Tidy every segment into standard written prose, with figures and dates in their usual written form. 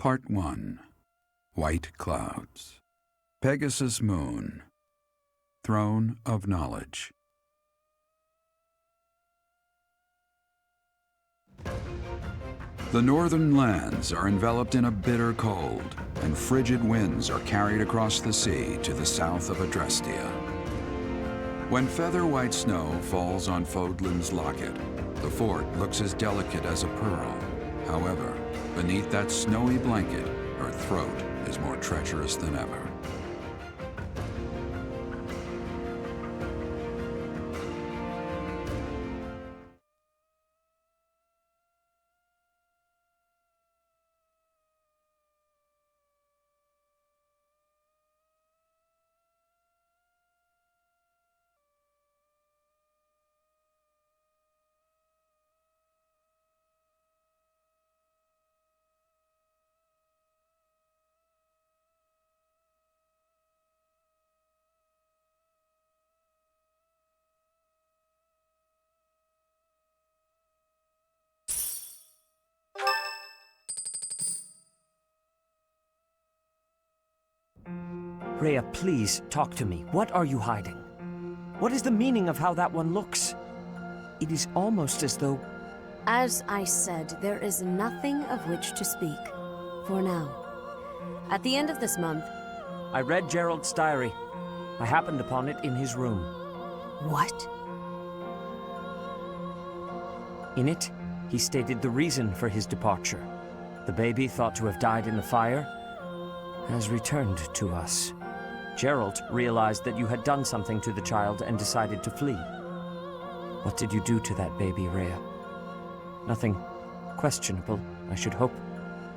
Part 1. White Clouds. Pegasus Moon. Throne of Knowledge. The northern lands are enveloped in a bitter cold, and frigid winds are carried across the sea to the south of Adrestia. When feather-white snow falls on Fodlan's locket, the fort looks as delicate as a pearl. However, beneath that snowy blanket, her throat is more treacherous than ever. Rhea, please, talk to me. What are you hiding? What is the meaning of how that one looks? It is almost as though... As I said, there is nothing of which to speak, for now. At the end of this month... I read Gerald's diary. I happened upon it in his room. What? In it, he stated the reason for his departure. The baby, thought to have died in the fire, has returned to us. Gerald realized that you had done something to the child and decided to flee. What did you do to that baby, Rhea? Nothing questionable, I should hope.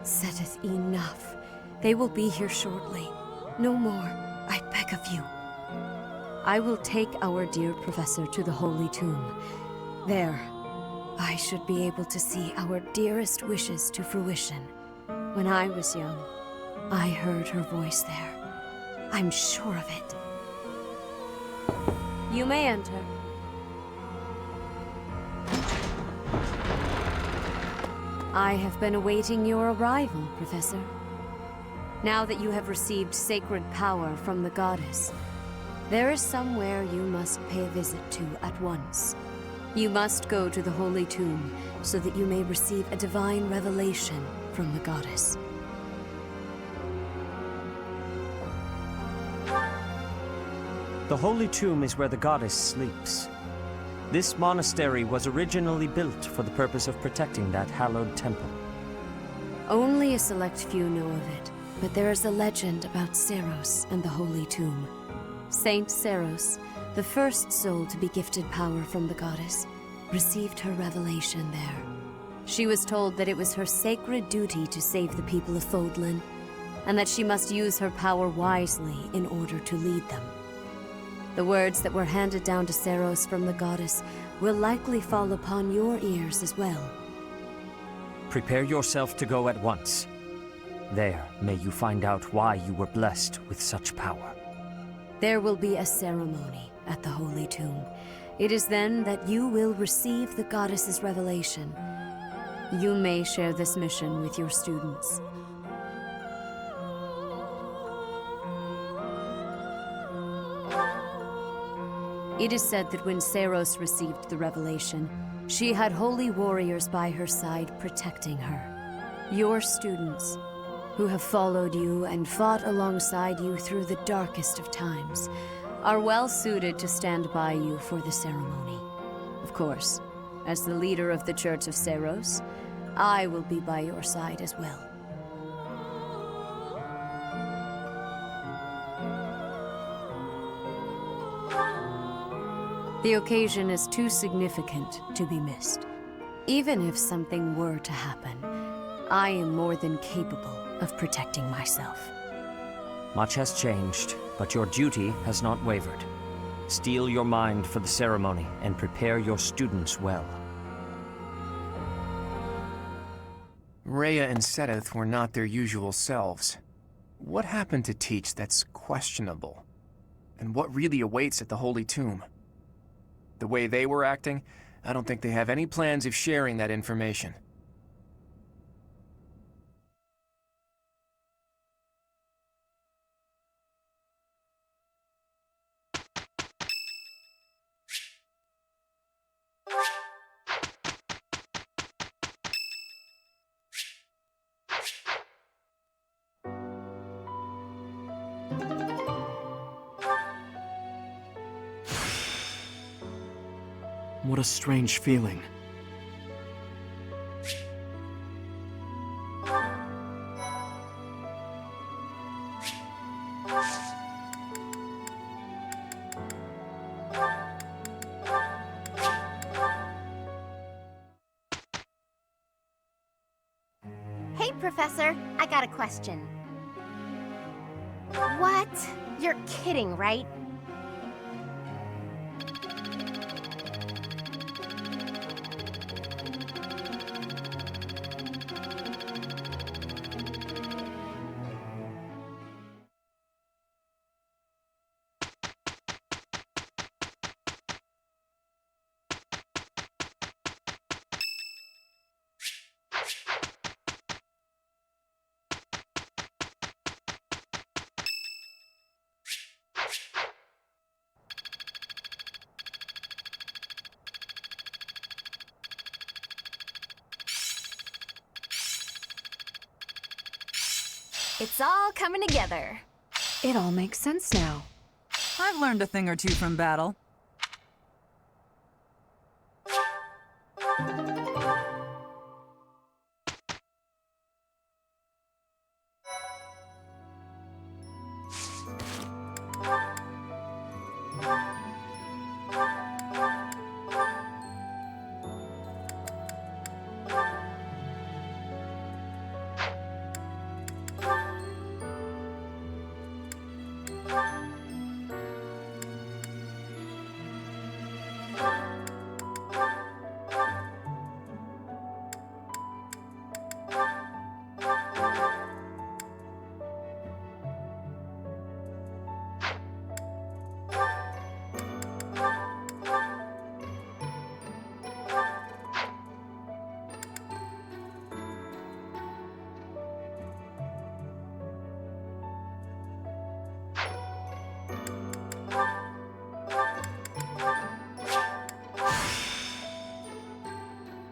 Saideth enough. They will be here shortly. No more, I beg of you. I will take our dear professor to the Holy Tomb. There, I should be able to see our dearest wishes to fruition. When I was young, I heard her voice there. I'm sure of it. You may enter. I have been awaiting your arrival, Professor. Now that you have received sacred power from the goddess, there is somewhere you must pay a visit to at once. You must go to the Holy Tomb so that you may receive a divine revelation from the goddess. The Holy Tomb is where the goddess sleeps. This monastery was originally built for the purpose of protecting that hallowed temple. Only a select few know of it, but there is a legend about Seiros and the Holy Tomb. Saint Seiros, the first soul to be gifted power from the goddess, received her revelation there. She was told that it was her sacred duty to save the people of Fodlan, and that she must use her power wisely in order to lead them. The words that were handed down to Seiros from the goddess will likely fall upon your ears as well. Prepare yourself to go at once. There, may you find out why you were blessed with such power. There will be a ceremony at the Holy Tomb. It is then that you will receive the goddess's revelation. You may share this mission with your students. It is said that when Seiros received the revelation, she had holy warriors by her side protecting her. Your students, who have followed you and fought alongside you through the darkest of times, are well suited to stand by you for the ceremony. Of course, as the leader of the Church of Seiros, I will be by your side as well. The occasion is too significant to be missed. Even if something were to happen, I am more than capable of protecting myself. Much has changed, but your duty has not wavered. Steel your mind for the ceremony and prepare your students well. Rhea and Sedith were not their usual selves. What happened to teach that's questionable? And what really awaits at the Holy Tomb? The way they were acting, I don't think they have any plans of sharing that information. What a strange feeling. Hey, Professor, I got a question. What? You're kidding, right? It's all coming together. It all makes sense now. I've learned a thing or two from battle.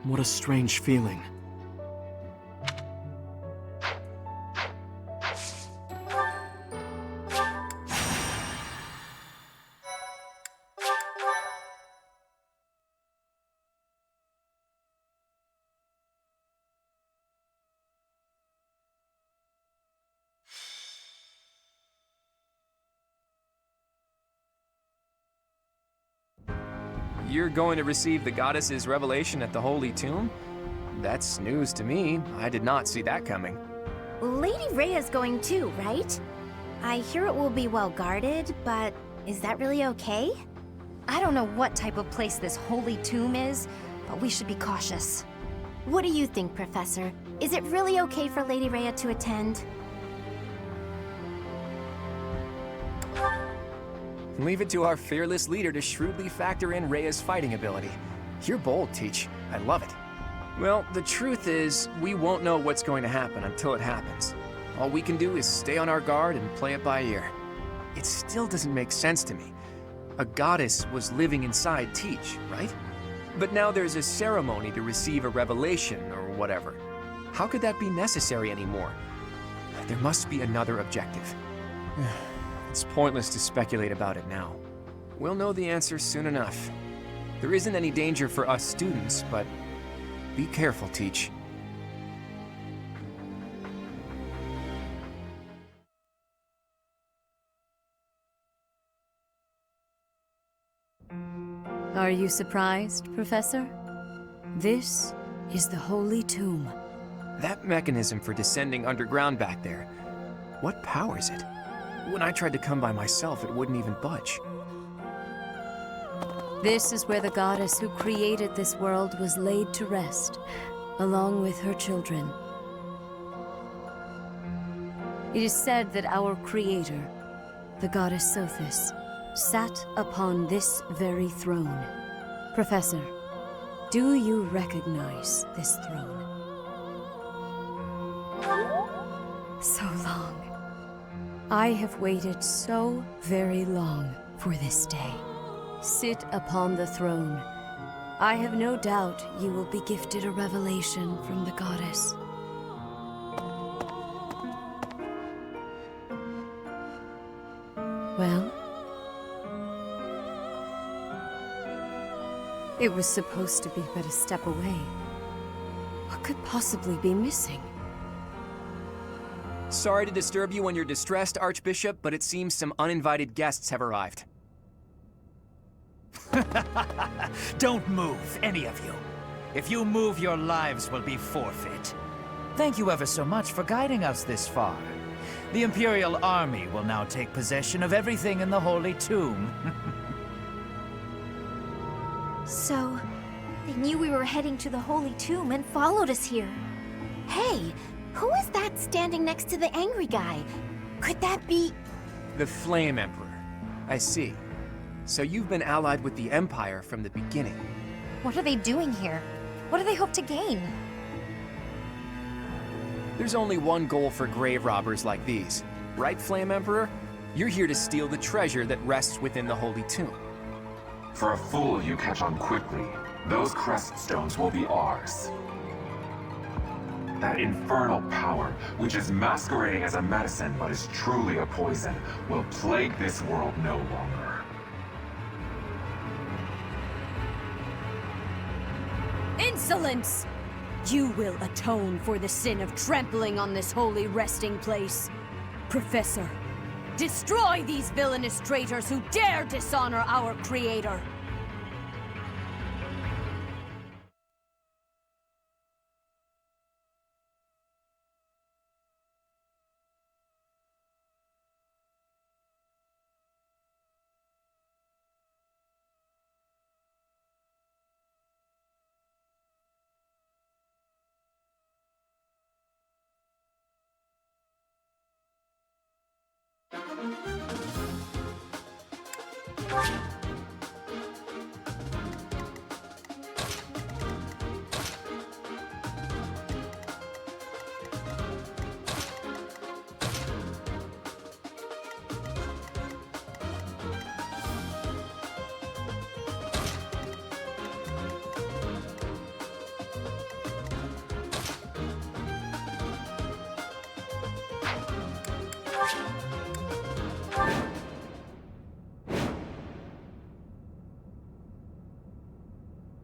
What a strange feeling. You're going to receive the goddess's revelation at the Holy Tomb? That's news to me. I did not see that coming. Lady Rhea's going too, right? I hear it will be well guarded, but is that really okay? I don't know what type of place this holy tomb is, but we should be cautious. What do you think, Professor? Is it really okay for Lady Rhea to attend? Leave it to our fearless leader to shrewdly factor in Rhea's fighting ability. You're bold, Teach. I love it. Well, the truth is, we won't know what's going to happen until it happens. All we can do is stay on our guard and play it by ear. It still doesn't make sense to me. A goddess was living inside Teach, right? But now there's a ceremony to receive a revelation or whatever. How could that be necessary anymore? There must be another objective. It's pointless to speculate about it now. We'll know the answer soon enough. There isn't any danger for us students, but be careful, Teach. Are you surprised, Professor? This is the Holy Tomb. That mechanism for descending underground back there, what powers it? When I tried to come by myself, it wouldn't even budge. This is where the goddess who created this world was laid to rest, along with her children. It is said that our creator, the goddess Sothis, sat upon this very throne. Professor, do you recognize this throne? So long. I have waited so very long for this day. Sit upon the throne. I have no doubt you will be gifted a revelation from the goddess. Well? It was supposed to be but a step away. What could possibly be missing? Sorry to disturb you when you're distressed, Archbishop, but it seems some uninvited guests have arrived. Don't move, any of you. If you move, your lives will be forfeit. Thank you ever so much for guiding us this far. The Imperial Army will now take possession of everything in the Holy Tomb. So, they knew we were heading to the Holy Tomb and followed us here. Hey, who is that standing next to the angry guy? Could that be... The Flame Emperor. I see. So you've been allied with the Empire from the beginning. What are they doing here? What do they hope to gain? There's only one goal for grave robbers like these. Right, Flame Emperor? You're here to steal the treasure that rests within the Holy Tomb. For a fool you catch on quickly, those crest stones will be ours. That infernal power, which is masquerading as a medicine but is truly a poison, will plague this world no longer. Insolence! You will atone for the sin of trampling on this holy resting place. Professor, destroy these villainous traitors who dare dishonor our Creator!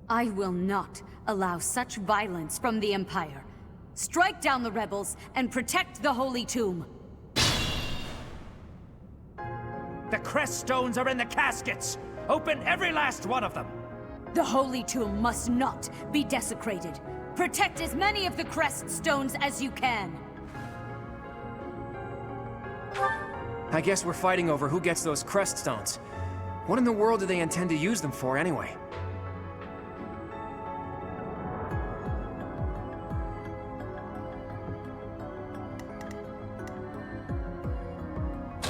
I will not allow such violence from the Empire. Strike down the rebels and protect the Holy Tomb. The crest stones are in the caskets! Open every last one of them! The Holy Tomb must not be desecrated. Protect as many of the crest stones as you can. I guess we're fighting over who gets those crest stones. What in the world do they intend to use them for anyway?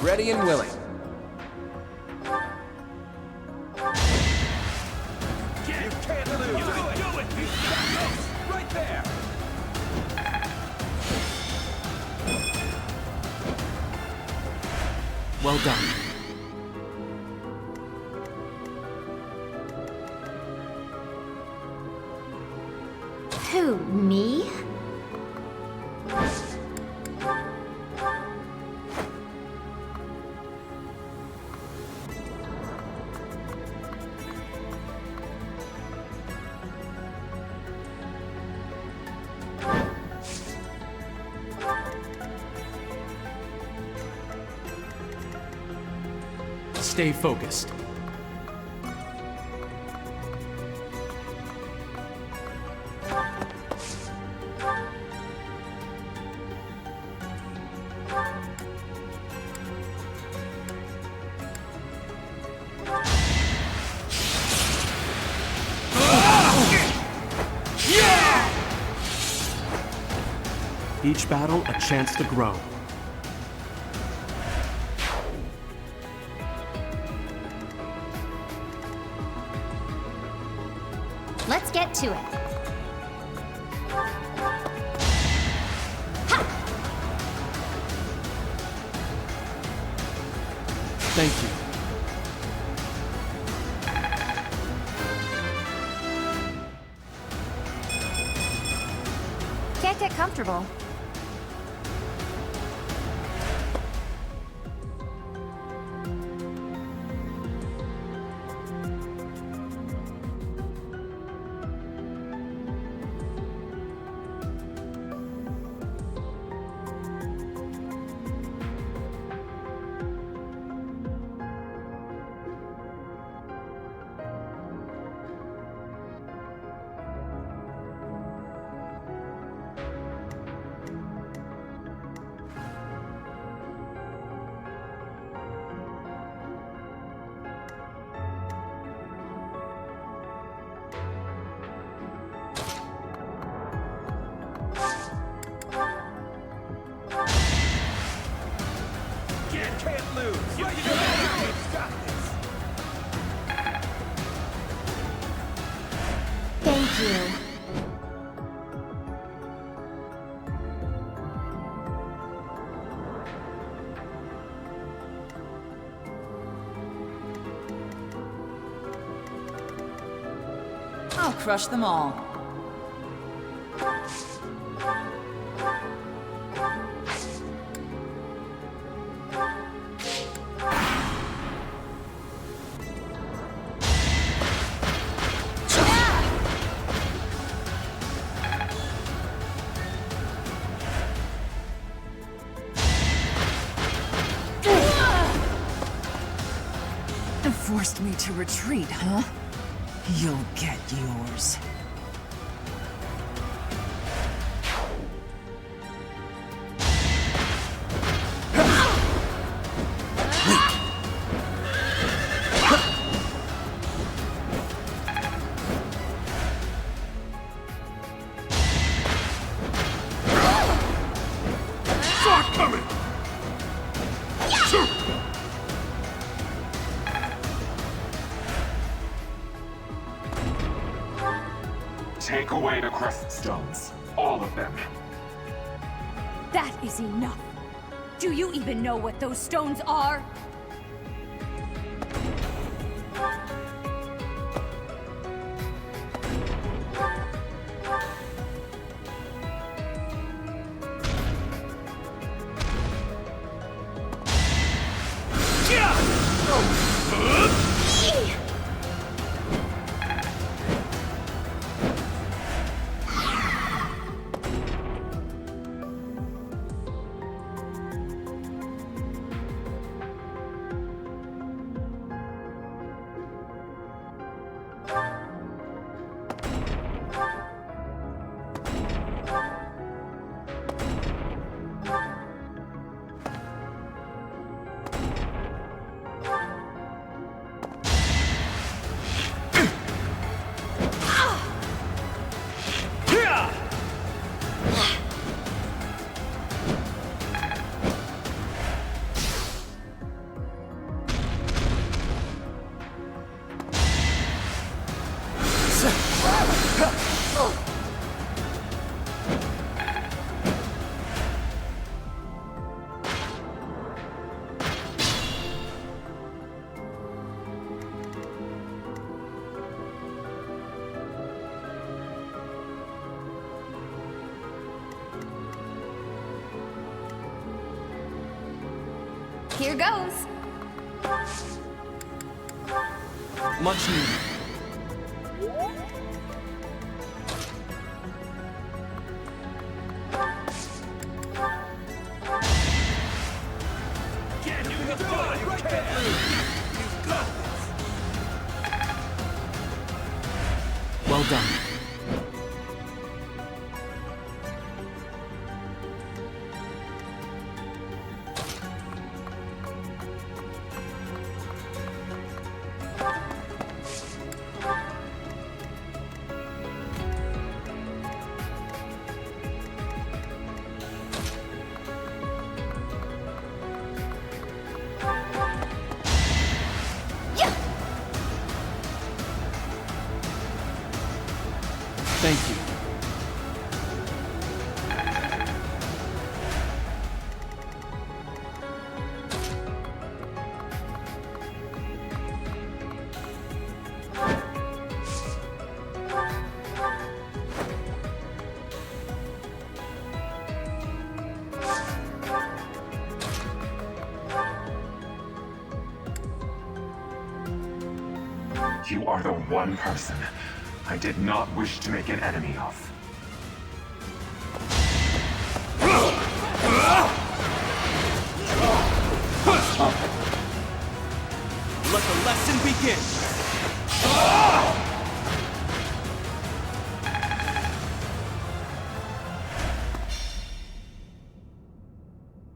Ready and willing. Right there! Well done. Who, me? Stay focused. Each battle, a chance to grow. Let's get to it. Thank you. Can't get comfortable. lose! Thank you. I'll crush them all. Forced me to retreat, huh? You'll get yours. Take away the crest stones. All of them. That is enough. Do you even know what those stones are? Here goes. Much needed. Well done. Thank you. You are the one person I did not wish to make an enemy of. Let the lesson begin!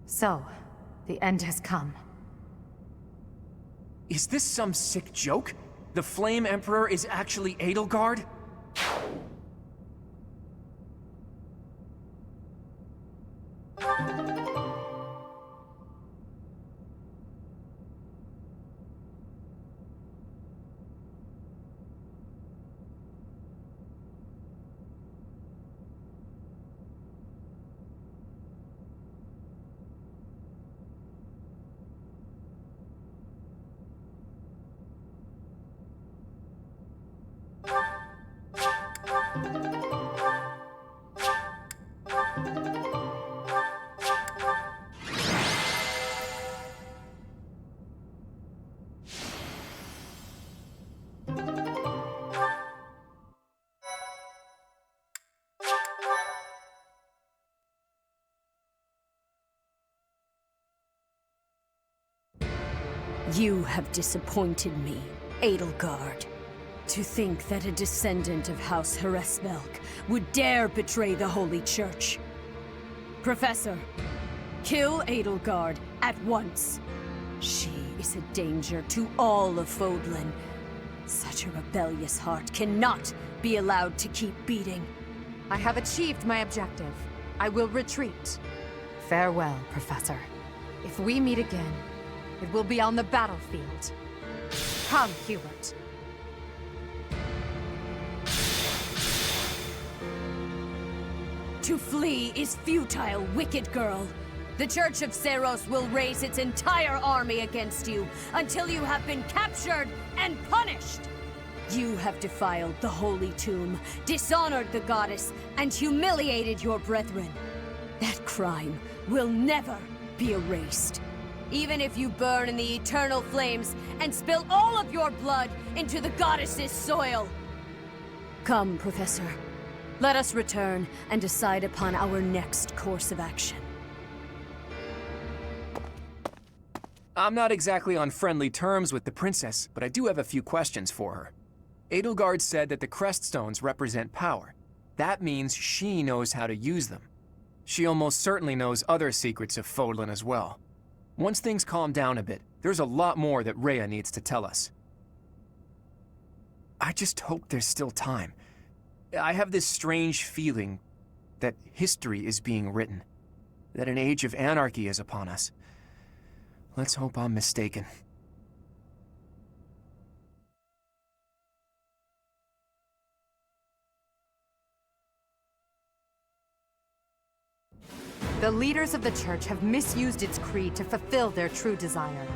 So, the end has come. Is this some sick joke? The Flame Emperor is actually Edelgard? You have disappointed me, Edelgard. To think that a descendant of House Hresvelg would dare betray the Holy Church. Professor, kill Edelgard at once. She is a danger to all of Fodlan. Such a rebellious heart cannot be allowed to keep beating. I have achieved my objective. I will retreat. Farewell, Professor. If we meet again, it will be on the battlefield. Come, Hubert. To flee is futile, wicked girl. The Church of Seiros will raise its entire army against you until you have been captured and punished. You have defiled the Holy Tomb, dishonored the goddess, and humiliated your brethren. That crime will never be erased. Even if you burn in the eternal flames and spill all of your blood into the goddess's soil. Come, Professor. Let us return and decide upon our next course of action. I'm not exactly on friendly terms with the princess, but I do have a few questions for her. Edelgard said that the Creststones represent power. That means she knows how to use them. She almost certainly knows other secrets of Fodlan as well. Once things calm down a bit, there's a lot more that Rhea needs to tell us. I just hope there's still time. I have this strange feeling that history is being written, that an age of anarchy is upon us. Let's hope I'm mistaken. The leaders of the Church have misused its creed to fulfill their true desire,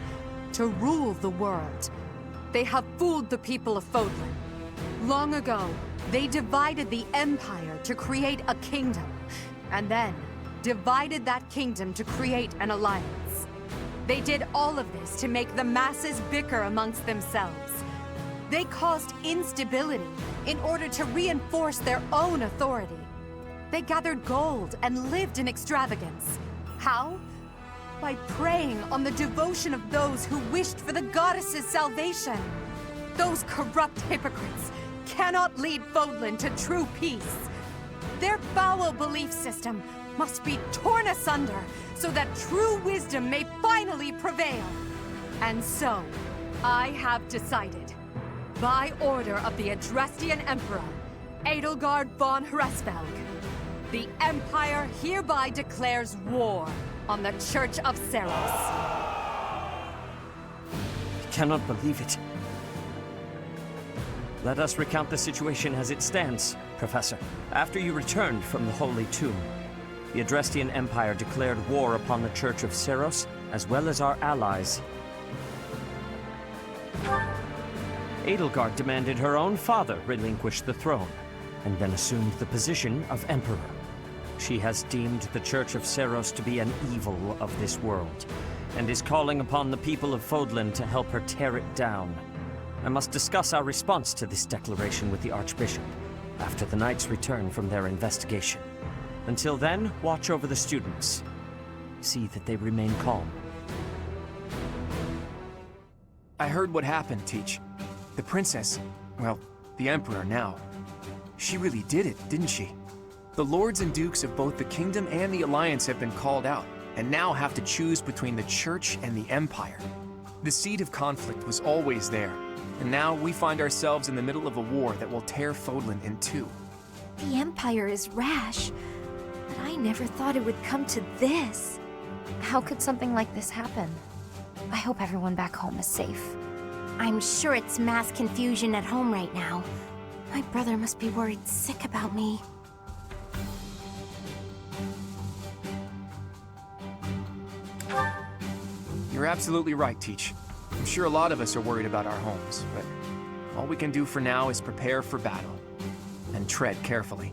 to rule the world. They have fooled the people of Fodlan. Long ago, they divided the Empire to create a kingdom, and then divided that kingdom to create an alliance. They did all of this to make the masses bicker amongst themselves. They caused instability in order to reinforce their own authority. They gathered gold and lived in extravagance. How? By preying on the devotion of those who wished for the goddess's salvation. Those corrupt hypocrites cannot lead Fodlan to true peace. Their foul belief system must be torn asunder so that true wisdom may finally prevail. And so, I have decided, by order of the Adrestian Emperor, Edelgard von Hresvelg, the Empire hereby declares war on the Church of Seiros. I cannot believe it. Let us recount the situation as it stands, Professor. After you returned from the Holy Tomb, the Adrestian Empire declared war upon the Church of Seiros, as well as our allies. Edelgard demanded her own father relinquish the throne, and then assumed the position of Emperor. She has deemed the Church of Seiros to be an evil of this world, and is calling upon the people of Fodlan to help her tear it down. I must discuss our response to this declaration with the Archbishop, after the Knights return from their investigation. Until then, watch over the students. See that they remain calm. I heard what happened, Teach. The princess, well, the Emperor now, she really did it, didn't she? The lords and dukes of both the kingdom and the alliance have been called out, and now have to choose between the Church and the Empire. The seed of conflict was always there, and now we find ourselves in the middle of a war that will tear Fodlan in two. The Empire is rash, but I never thought it would come to this. How could something like this happen? I hope everyone back home is safe. I'm sure it's mass confusion at home right now. My brother must be worried sick about me. You're absolutely right, Teach. I'm sure a lot of us are worried about our homes, but all we can do for now is prepare for battle. and tread carefully.